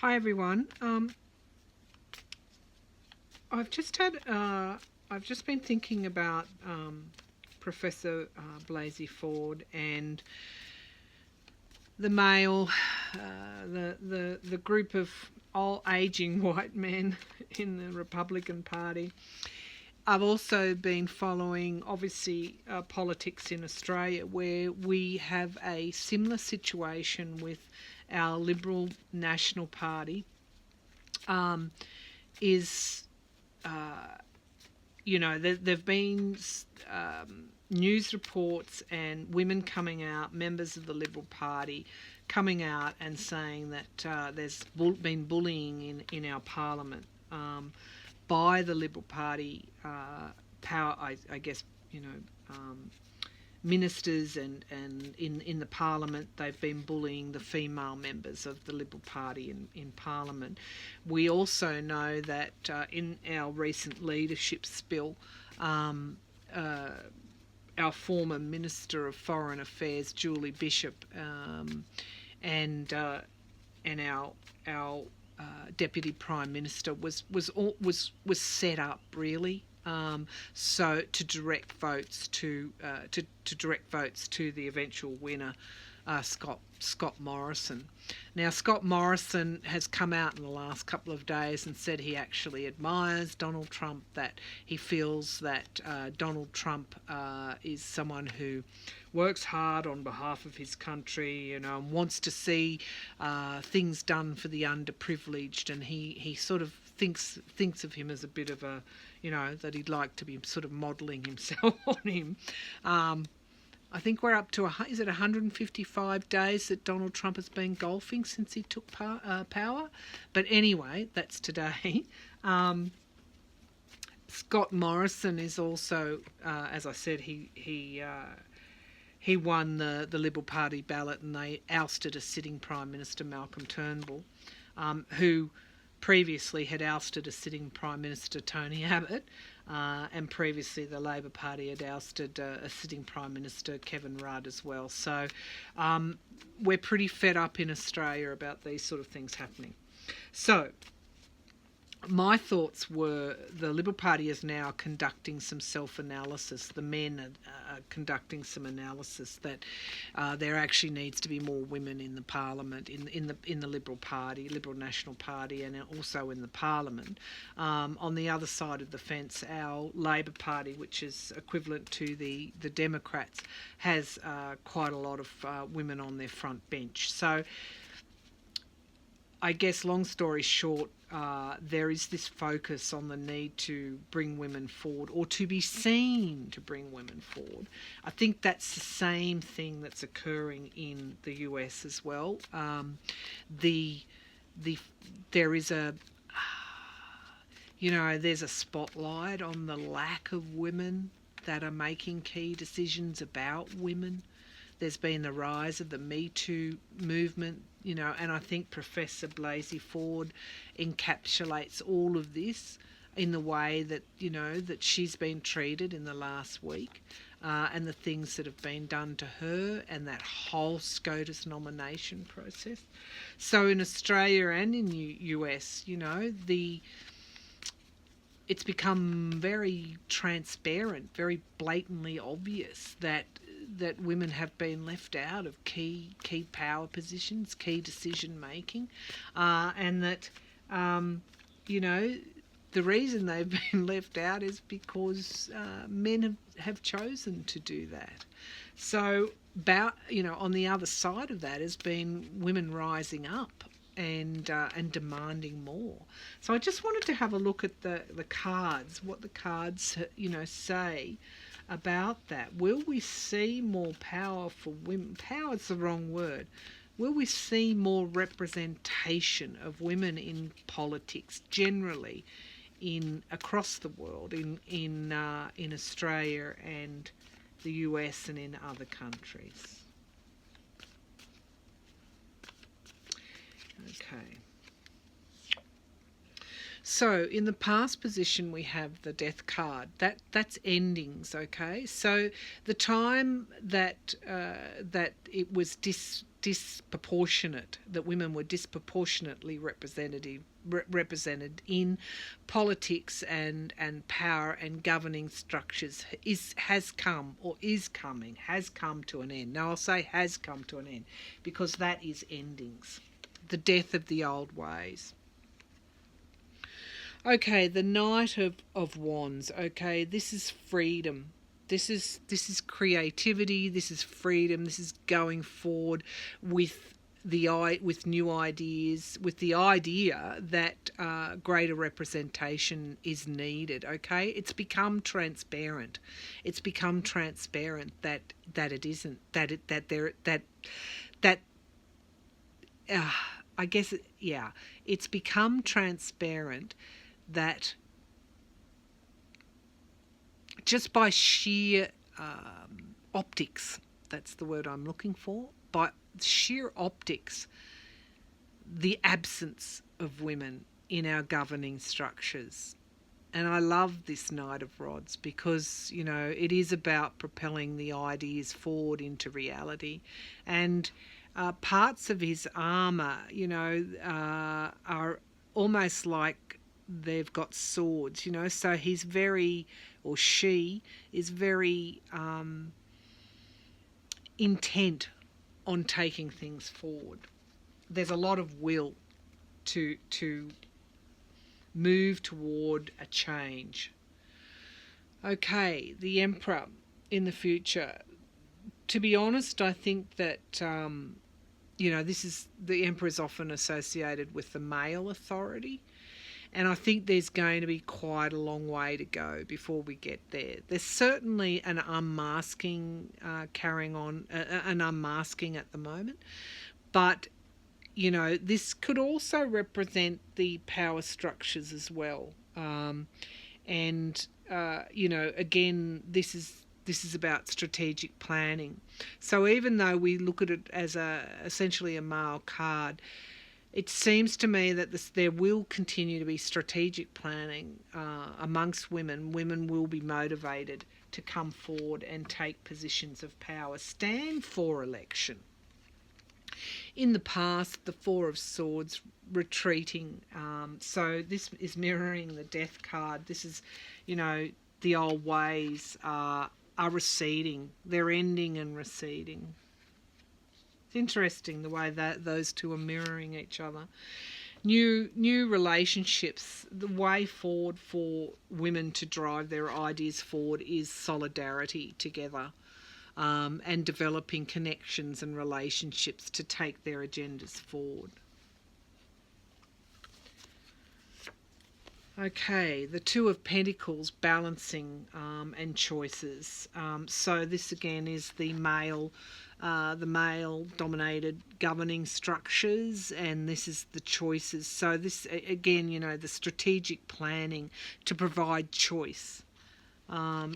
Hi everyone. I've just had I've just been thinking about Professor Blasey Ford and the male, the group of old aging white men in the Republican Party. I've also been following, obviously, politics in Australia, where we have a similar situation with our Liberal National Party. Is there've been news reports and women coming out, members of the Liberal Party, coming out and saying that there's been bullying in our Parliament by the Liberal Party power, I guess, ministers and in the Parliament. They've been bullying the female members of the Liberal Party in Parliament. We also know that in our recent leadership spill, our former Minister of Foreign Affairs, Julie Bishop, and our Deputy Prime Minister was set up really, so to direct votes to the eventual winner, Scott Morrison. Now, Scott Morrison has come out in the last couple of days and said he actually admires Donald Trump, that he feels that Donald Trump is someone who works hard on behalf of his country, and wants to see things done for the underprivileged, and he sort of thinks of him as a bit of a, that he'd like to be sort of modelling himself on him. I think we're up to, is it 155 days that Donald Trump has been golfing since he took power? But anyway, that's today. Scott Morrison is also, as I said, he won the Liberal Party ballot, and they ousted a sitting Prime Minister, Malcolm Turnbull, who previously had ousted a sitting Prime Minister, Tony Abbott, and previously the Labor Party had ousted a sitting Prime Minister, Kevin Rudd, as well. So we're pretty fed up in Australia about these sort of things happening. So my thoughts were, the Liberal Party is now conducting some self-analysis. The men are conducting some analysis that there actually needs to be more women in the Parliament, in the Liberal Party, Liberal National Party, and also in the Parliament. On the other side of the fence, our Labor Party, which is equivalent to the Democrats, has quite a lot of women on their front bench. So I guess, long story short, there is this focus on the need to bring women forward, or to be seen to bring women forward. I think that's the same thing that's occurring in the US as well. There is a, there's a spotlight on the lack of women that are making key decisions about women. There's been the rise of the Me Too movement, and I think Professor Blasey Ford encapsulates all of this in the way that, that she's been treated in the last week, and the things that have been done to her, and that whole SCOTUS nomination process. So in Australia and in US, it's become very transparent, very blatantly obvious that women have been left out of key power positions, key decision making, and that the reason they've been left out is because men have chosen to do that. So on the other side of that has been women rising up and demanding more. So I just wanted to have a look at the cards, what the cards say about that. Will we see more power for women? Power is the wrong word. Will we see more representation of women in politics generally, across the world, in Australia and the US and in other countries? Okay. So in the past position we have the death card. That's endings, okay? So the time that that it was disproportionate, that women were disproportionately represented in politics and power and governing structures has come to an end. Now I'll say has come to an end because that is endings, the death of the old ways. Okay, the Knight of Wands. Okay, this is freedom. This is creativity. This is freedom. This is going forward with with new ideas, with the idea that greater representation is needed. Okay, it's become transparent. It's become transparent that it isn't, I guess yeah, it's become transparent that just by sheer optics, that's the word I'm looking for, by sheer optics, the absence of women in our governing structures. And I love this Knight of Rods because, you know, it is about propelling the ideas forward into reality. And parts of his armour, you know, are almost like they've got swords, you know, so he's very, or she is very intent on taking things forward. There's a lot of will to move toward a change. Okay, the Emperor in the future. To be honest, I think that you know, the Emperor is often associated with the male authority. And I think there's going to be quite a long way to go before we get there. There's certainly an unmasking an unmasking at the moment. But, you know, this could also represent the power structures as well. You know, again, this is about strategic planning. So even though we look at it as essentially a male card, it seems to me that there will continue to be strategic planning amongst women. Women will be motivated to come forward and take positions of power, stand for election. In the past, the Four of Swords retreating. So this is mirroring the Death card. This is, you know, the old ways are receding. They're ending and receding. It's interesting the way that those two are mirroring each other. New relationships. The way forward for women to drive their ideas forward is solidarity together, and developing connections and relationships to take their agendas forward. Okay, the Two of Pentacles, balancing and choices. So this again is the male dominated governing structures, and this is the choices. So this again, you know, the strategic planning to provide choice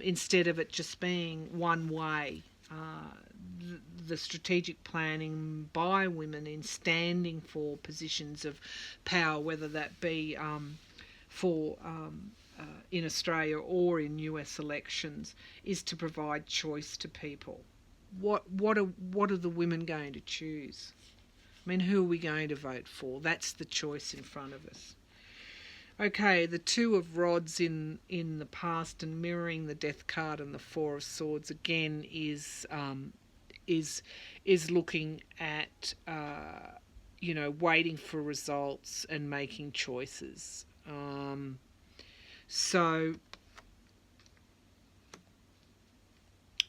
instead of it just being one way. The strategic planning by women in standing for positions of power, whether that be in Australia or in US elections, is to provide choice to people. What are the women going to choose? I mean, who are we going to vote for? That's the choice in front of us. Okay, the Two of Rods in the past and mirroring the Death card and the Four of Swords again is looking at you know, waiting for results and making choices. So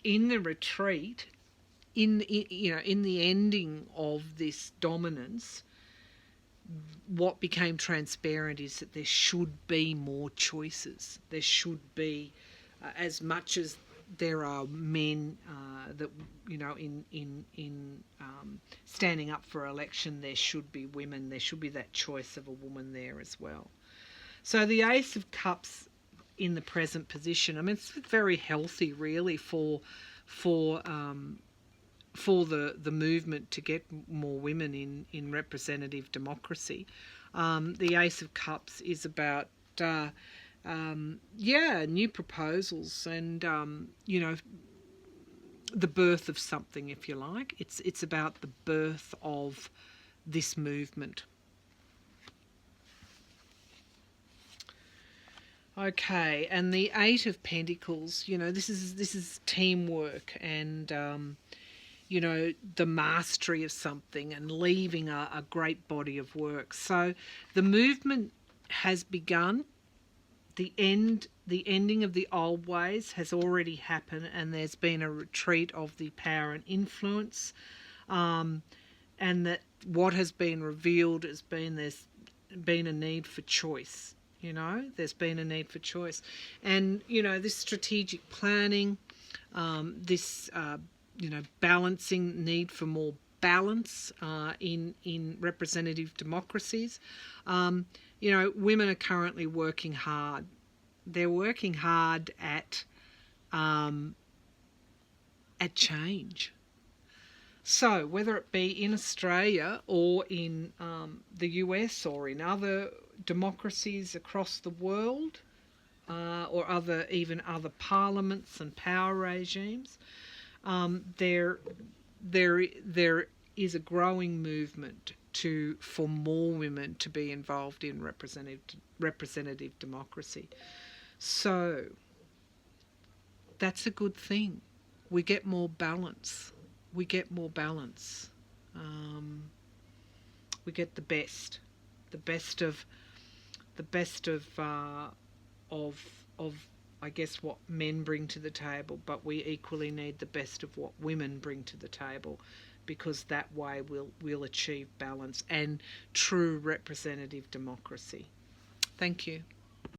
in the retreat, in the ending of this dominance, what became transparent is that there should be more choices. There should be, as much as there are men that, you know, in standing up for election, there should be women. There should be that choice of a woman there as well. So the Ace of Cups in the present position, I mean, it's very healthy really for for the movement to get more women in representative democracy. The Ace of Cups is about new proposals and the birth of something, if you like. It's about the birth of this movement. Okay, and the Eight of Pentacles, this is teamwork and the mastery of something and leaving a great body of work. So the movement has begun. The ending of the old ways has already happened, and there's been a retreat of the power and influence, and that what has been revealed has been there's been a need for choice. There's been a need for choice, and this strategic planning, this balancing need for more balance in representative democracies. Women are currently working hard. They're working hard at change. So whether it be in Australia or in the US or in other democracies across the world, or even other parliaments and power regimes, there is a growing movement for more women to be involved in representative democracy. So that's a good thing. We get more balance. We get more balance. We get the best of I guess what men bring to the table, but we equally need the best of what women bring to the table, because that way we'll achieve balance and true representative democracy. Thank you.